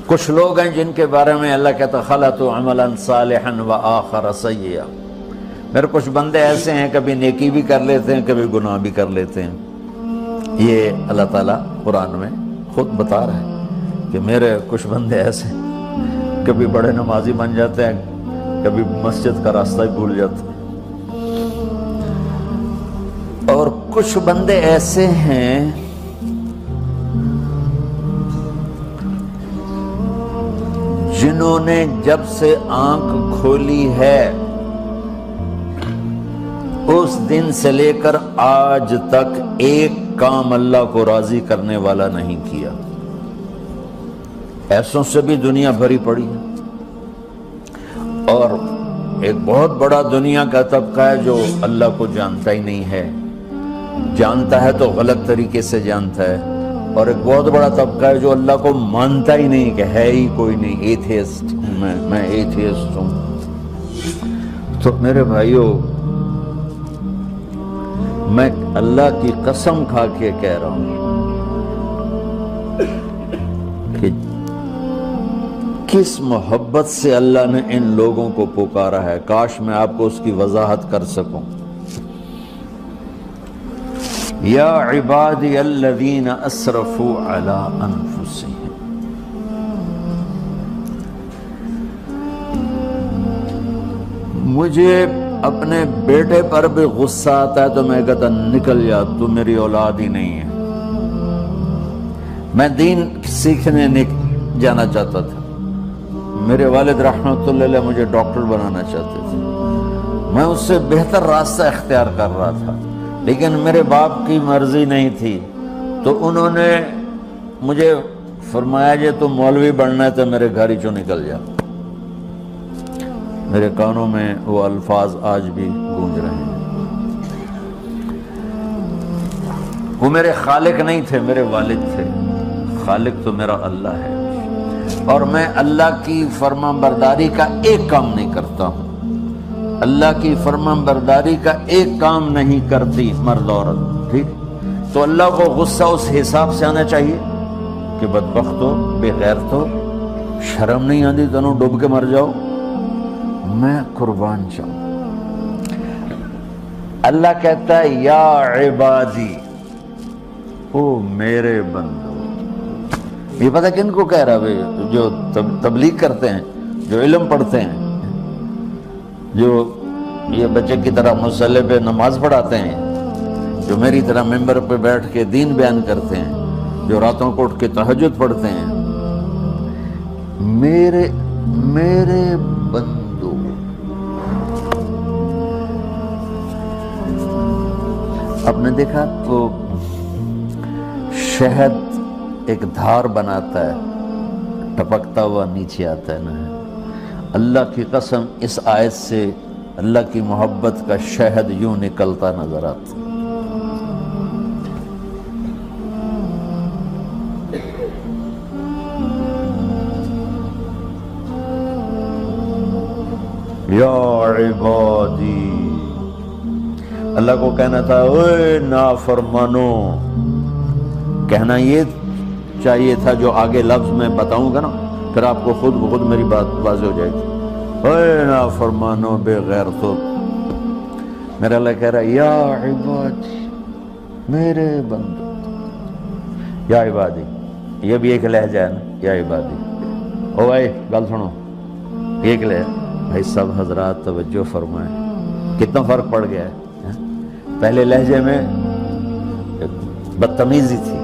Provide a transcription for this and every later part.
کچھ لوگ ہیں جن کے بارے میں اللہ کہتا خلطوا عملا صالحا وآخر سیئا، میرے کچھ بندے ایسے ہیں کبھی نیکی بھی کر لیتے ہیں کبھی گناہ بھی کر لیتے ہیں۔ یہ اللہ تعالیٰ قرآن میں خود بتا رہا ہے کہ میرے کچھ بندے ایسے ہیں، کبھی بڑے نمازی بن جاتے ہیں کبھی مسجد کا راستہ ہی بھول جاتے ہیں، اور کچھ بندے ایسے ہیں جنہوں نے جب سے آنکھ کھولی ہے اس دن سے لے کر آج تک ایک کام اللہ کو راضی کرنے والا نہیں کیا۔ ایسوں سے بھی دنیا بھری پڑی ہے، اور ایک بہت بڑا دنیا کا طبقہ ہے جو اللہ کو جانتا ہی نہیں ہے، جانتا ہے تو غلط طریقے سے جانتا ہے، اور ایک بہت بڑا طبقہ ہے جو اللہ کو مانتا ہی نہیں کہ ہے ہی کوئی نہیں، ایتھیسٹ ہوں میں ایتھیسٹ ہوں۔ تو میرے بھائیوں، میں اللہ کی قسم کھا کے کہہ رہا ہوں کہ کس محبت سے اللہ نے ان لوگوں کو پکارا ہے، کاش میں آپ کو اس کی وضاحت کر سکوں۔ یا عبادی الذین اسرفوا علی انفسہم، مجھے اپنے بیٹے پر بھی غصہ آتا ہے تو میں کہتا نکل جا، تو میری اولاد ہی نہیں ہے۔ میں دین سیکھنے جانا چاہتا تھا، میرے والد رحمۃ اللہ علیہ مجھے ڈاکٹر بنانا چاہتے تھے، میں اس سے بہتر راستہ اختیار کر رہا تھا، لیکن میرے باپ کی مرضی نہیں تھی، تو انہوں نے مجھے فرمایا جی تم مولوی بننا ہے تو میرے گھر ہی چوں نکل جا۔ میرے کانوں میں وہ الفاظ آج بھی گونج رہے ہیں۔ وہ میرے خالق نہیں تھے، میرے والد تھے، خالق تو میرا اللہ ہے، اور میں اللہ کی فرمان برداری کا ایک کام نہیں کرتا ہوں، اللہ کی فرمان برداری کا ایک کام نہیں کرتی مرد عورت، ٹھیک؟ تو اللہ کو غصہ اس حساب سے آنا چاہیے کہ بدبخت ہو، بے غیرت ہو، شرم نہیں آتی تنوں ڈوب کے مر جاؤ۔ میں قربان جاؤں، اللہ کہتا ہے یا عبادی، او میرے بندو۔ یہ پتہ کن کو کہہ رہا ہے؟ جو تبلیغ کرتے ہیں، جو علم پڑھتے ہیں، جو یہ بچے کی طرح مصلی پہ نماز پڑھاتے ہیں، جو میری طرح ممبر پہ بیٹھ کے دین بیان کرتے ہیں، جو راتوں کو اٹھ کے تہجد پڑھتے ہیں۔ میرے بندو، آپ نے دیکھا تو شہد ایک دھار بناتا ہے، ٹپکتا ہوا نیچے آتا ہے نا۔ اللہ کی قسم اس آیت سے اللہ کی محبت کا شہد یوں نکلتا نظر آتا۔ یا عبادی، اللہ کو کہنا تھا اوے نافرمانو، کہنا یہ چاہیے تھا جو آگے لفظ میں بتاؤں گا نا، پھر آپ کو خود بخود میری بات واضح ہو جائے گی۔ اوے نافرمانو، بے غیرتو، میرا اللہ کہہ رہا ہے یا عبادی، میرے بندو، یا عبادی، یہ بھی ایک لہجہ ہے نا، یا عبادی۔ او بھائی گل سنو، ایک لہجہ بھائی سب حضرات توجہ فرمائیں، کتنا فرق پڑ گیا ہے۔ پہلے لہجے میں بدتمیزی تھی،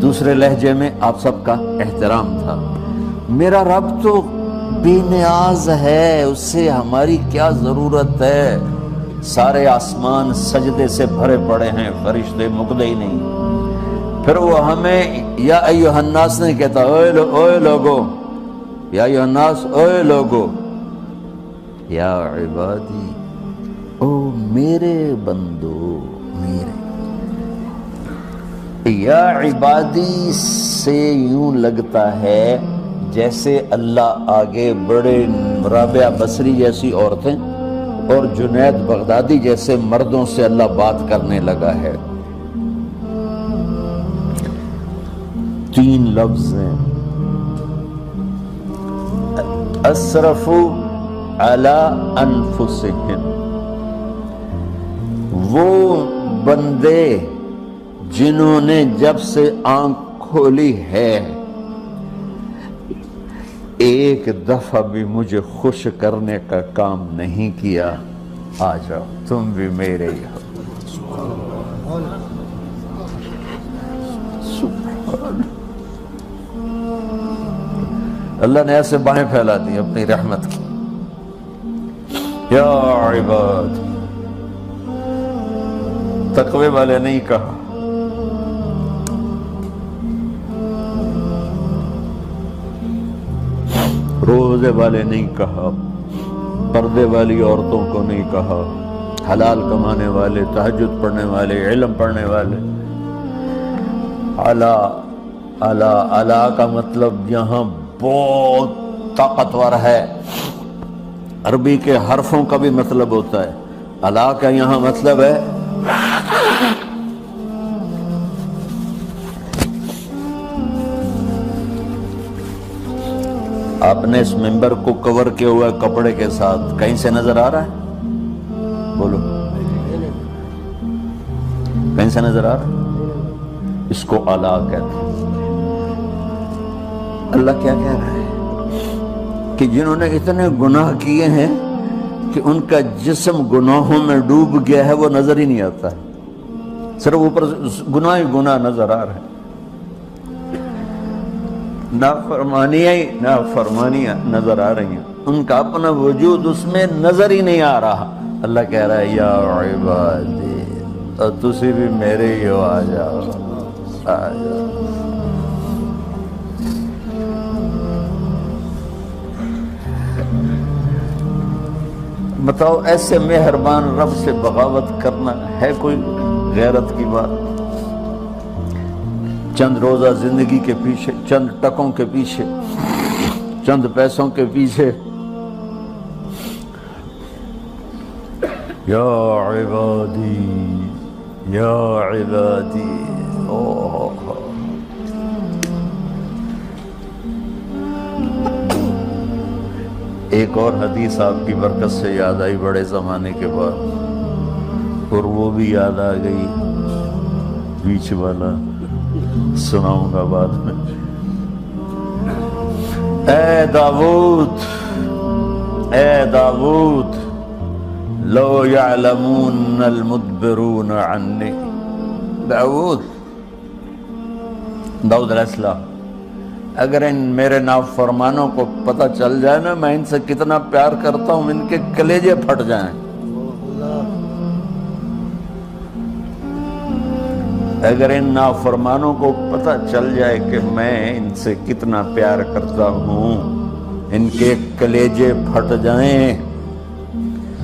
دوسرے لہجے میں آپ سب کا احترام تھا۔ میرا رب تو بے نیاز ہے، اس سے ہماری کیا ضرورت ہے؟ سارے آسمان سجدے سے بھرے پڑے ہیں، فرشتے مکدے ہی نہیں۔ پھر وہ ہمیں یا ایھا الناس نہیں کہتا، اوے لوگو، یا ایھا الناس، اوے لوگو، یا عبادی، او میرے بندو، میرے۔ یا عبادی سے یوں لگتا ہے جیسے اللہ آگے بڑے رابعہ بصری جیسی عورتیں اور جنید بغدادی جیسے مردوں سے اللہ بات کرنے لگا ہے۔ 3 لفظ ہیں، اسرفوا علی انفسہم، وہ بندے جنہوں نے جب سے آنکھ کھولی ہے ایک دفعہ بھی مجھے خوش کرنے کا کام نہیں کیا، آ جاؤ تم بھی میرے ہی ہو۔ اللہ نے ایسے باہیں پھیلا دی اپنی رحمت کی۔ یا عباد، تقوی والے نہیں کہا، روزے والے نہیں کہا، پردے والی عورتوں کو نہیں کہا، حلال کمانے والے، تہجد پڑھنے والے، علم پڑھنے والے۔ اعلیٰ کا مطلب یہاں بہت طاقتور ہے، عربی کے حرفوں کا بھی مطلب ہوتا ہے۔ اعلیٰ کا یہاں مطلب ہے آپ نے اس ممبر کو کور کیا ہوا ہے کپڑے کے ساتھ، کہیں سے نظر آ رہا ہے؟ بولو، کہیں سے نظر آ رہا ہے؟ اس کو اعلیٰ کہتے ہیں۔ اللہ کیا کہہ رہا ہے کہ جنہوں نے اتنے گناہ کیے ہیں کہ ان کا جسم گناہوں میں ڈوب گیا ہے، وہ نظر ہی نہیں آتا ہے، صرف اوپر گناہ ہی گناہ نظر آ رہے ہیں، نافرمانیاں نظر آ رہی ہیں، ان کا اپنا وجود اس میں نظر ہی نہیں آ رہا۔ اللہ کہہ رہا ہے یا عبادی، اور تسی بھی میرے ہی ہو، آ جاؤ آ جاؤ۔ بتاؤ ایسے مہربان رب سے بغاوت کرنا ہے کوئی غیرت کی بات؟ چند روزہ زندگی کے پیچھے، چند ٹکوں کے پیچھے، چند پیسوں کے پیچھے، یا عبادی یا عبادی۔ ایک اور حدیث آپ کی برکت سے یاد آئی بڑے زمانے کے بعد، اور وہ بھی یاد آ گئی، بیچ والا سناؤں گا بعد میں۔ اے داؤد، اے داؤد، لو یعلمون المدبرون عنی۔ داؤد علیہ السلام، اگر ان میرے نافرمانوں کو پتہ چل جائے نا میں ان سے کتنا پیار کرتا ہوں، ان کے کلیجے پھٹ جائیں۔ اگر ان نافرمانوں کو پتہ چل جائے کہ میں ان سے کتنا پیار کرتا ہوں، ان کے کلیجے پھٹ جائیں۔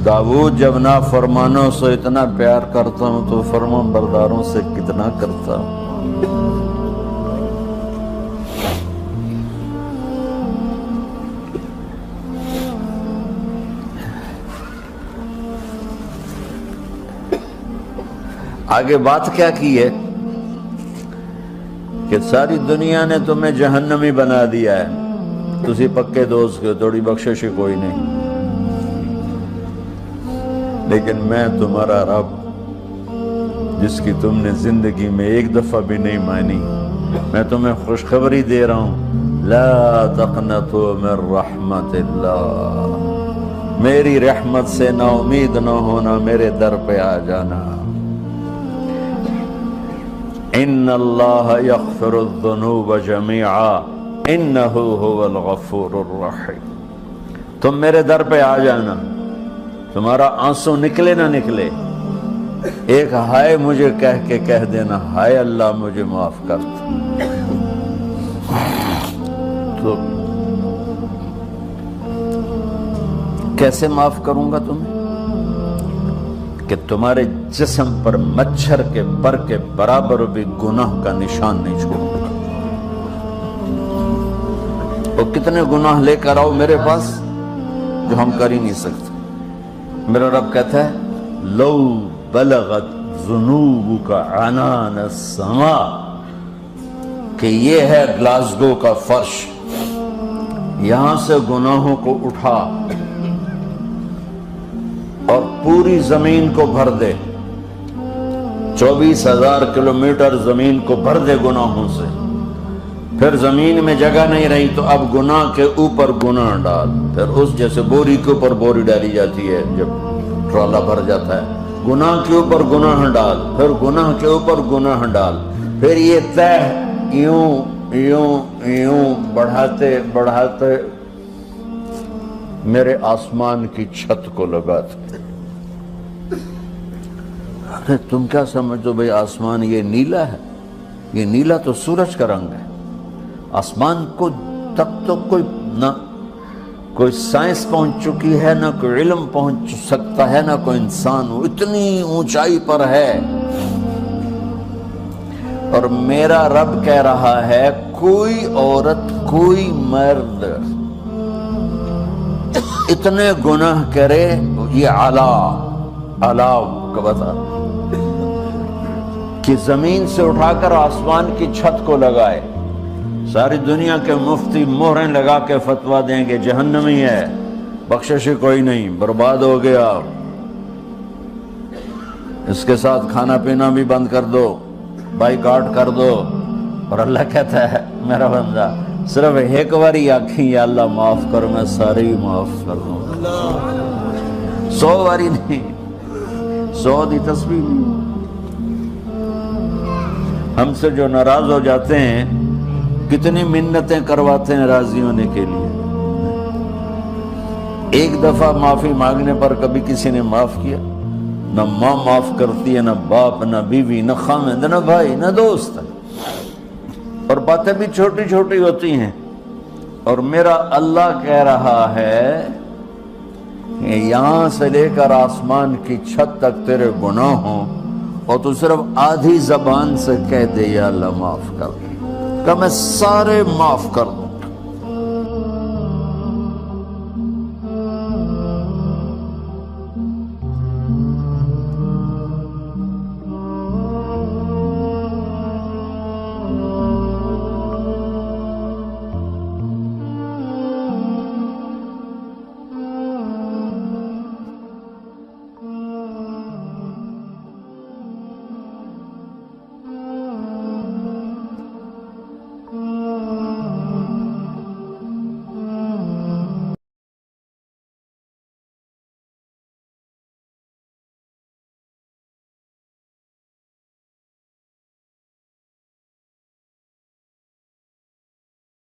داؤد جب نافرمانوں سے اتنا پیار کرتا ہوں تو فرمان برداروں سے کتنا کرتا ہوں۔ آگے بات کیا کی ہے کہ ساری دنیا نے تمہیں جہنمی بنا دیا ہے، تسی پکے دوست کے، تھوڑی بخشش کوئی نہیں، لیکن میں تمہارا رب جس کی تم نے زندگی میں ایک دفعہ بھی نہیں مانی، میں تمہیں خوشخبری دے رہا ہوں، لا تقنطوا من رحمت اللہ، میری رحمت سے نا امید نہ ہونا، میرے در پہ آ جانا۔ ان اللہ یغفر الذنوب جميعا انہ هو الغفور الرحیم۔ تم میرے در پہ آ جانا، تمہارا آنسو نکلے نہ نکلے، ایک ہائے مجھے کہہ کے کہہ دینا، ہائے اللہ مجھے معاف کر دو۔ تو کیسے معاف کروں گا تمہیں کہ تمہارے جسم پر مچھر کے پر کے برابر بھی گناہ کا نشان نہیں چھوڑوں گا۔ اور کتنے گناہ لے کر آؤ میرے پاس جو ہم کر ہی نہیں سکتے۔ میرا رب کہتا ہے لو بلغت ذنوبک عنان السماء، کہ یہ ہے گلاسگو کا فرش، یہاں سے گناہوں کو اٹھا اور پوری زمین کو بھر دے، 24,000 کلومیٹر زمین کو بھر دے گناہوں سے۔ پھر زمین میں جگہ نہیں رہی تو اب گناہ کے اوپر گناہ ڈال، پھر اس جیسے بوری کے اوپر بوری ڈالی جاتی ہے جب ٹرالا بھر جاتا ہے، گناہ کے اوپر گناہ ڈال، پھر گناہ کے اوپر گناہ ڈال، پھر یہ تہ یوں یوں یوں بڑھاتے بڑھاتے میرے آسمان کی چھت کو لگاتے۔ ارے تم کیا سمجھو بھئی آسمان یہ نیلا ہے؟ یہ نیلا تو سورج کا رنگ ہے۔ آسمان کو تب تو کوئی سائنس پہنچ چکی ہے، نہ کوئی علم پہنچ سکتا ہے، نہ کوئی انسان، وہ اتنی اونچائی پر ہے۔ اور میرا رب کہہ رہا ہے کوئی عورت کوئی مرد اتنے گناہ کرے، یہ اعلیٰ کا بتا کہ زمین سے اٹھا کر آسمان کی چھت کو لگائے، ساری دنیا کے مفتی مہریں لگا کے فتویٰ دیں گے جہنمی ہے، بخشش کوئی نہیں، برباد ہو گیا، اس کے ساتھ کھانا پینا بھی بند کر دو، بائیکاٹ کر دو۔ اور اللہ کہتا ہے میرا بندہ صرف ایک باری آنکھیں یا اللہ معاف کر، میں سارے ہی معاف کر دوں، 100 باری نہیں، 100 دی تسبیح نہیں۔ ہم سے جو ناراض ہو جاتے ہیں کتنی منتیں کرواتے ہیں راضی ہونے کے لیے۔ ایک دفعہ معافی مانگنے پر کبھی کسی نے معاف کیا؟ نہ ماں معاف کرتی ہے، نہ باپ، نہ بیوی، نہ خامد، نہ بھائی، نہ دوست، اور باتیں بھی چھوٹی چھوٹی ہوتی ہیں۔ اور میرا اللہ کہہ رہا ہے کہ یہاں سے لے کر آسمان کی چھت تک تیرے گناہ ہوں، اور تو صرف آدھی زبان سے کہہ دے یا اللہ معاف کر، کہ میں سارے معاف کر دوں۔